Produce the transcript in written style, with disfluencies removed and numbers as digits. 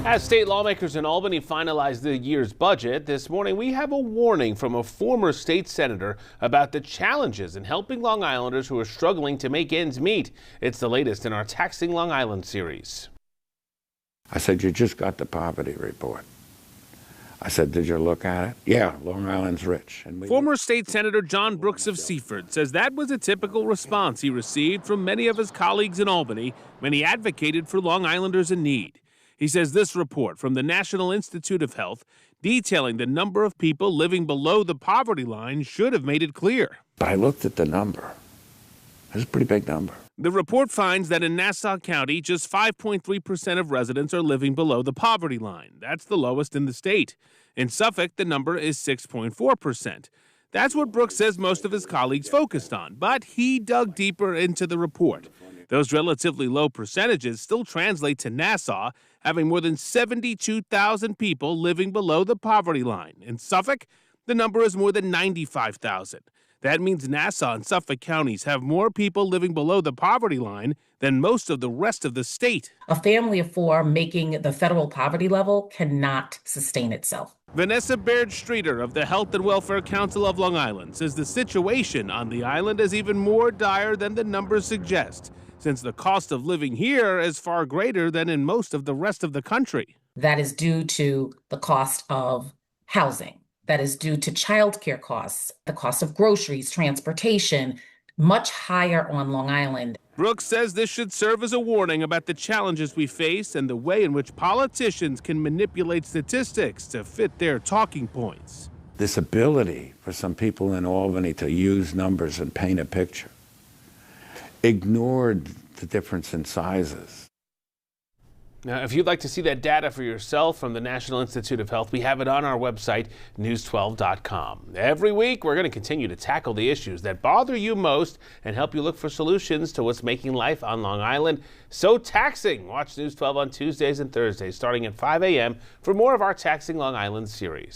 As state lawmakers in Albany finalize the year's budget, this morning we have a warning from a former state senator about the challenges in helping Long Islanders who are struggling to make ends meet. It's the latest in our Taxing Long Island series. I said, you just got the poverty report. I said, did you look at it? Yeah, Long Island's rich. Former State Senator John Brooks of Seaford says that was a typical response he received from many of his colleagues in Albany when he advocated for Long Islanders in need. He says this report from the National Institute of Health detailing the number of people living below the poverty line should have made it clear. But I looked at the number. It's a pretty big number. The report finds that in Nassau County, just 5.3% of residents are living below the poverty line. That's the lowest in the state. In Suffolk, the number is 6.4%. That's what Brooks says most of his colleagues focused on, but he dug deeper into the report. Those relatively low percentages still translate to Nassau having more than 72,000 people living below the poverty line. In Suffolk, the number is more than 95,000. That means Nassau and Suffolk counties have more people living below the poverty line than most of the rest of the state. A family of four making the federal poverty level cannot sustain itself. Vanessa Baird-Streeter of the Health and Welfare Council of Long Island says the situation on the island is even more dire than the numbers suggest, since the cost of living here is far greater than in most of the rest of the country. That is due to the cost of housing. That is due to childcare costs, the cost of groceries, transportation, much higher on Long Island. Brooks says this should serve as a warning about the challenges we face and the way in which politicians can manipulate statistics to fit their talking points. This ability for some people in Albany to use numbers and paint a picture ignored the difference in sizes. Now, if you'd like to see that data for yourself from the National Institute of Health, we have it on our website, news12.com. Every week, we're going to continue to tackle the issues that bother you most and help you look for solutions to what's making life on Long Island so taxing. Watch News 12 on Tuesdays and Thursdays, starting at 5 a.m. for more of our Taxing Long Island series.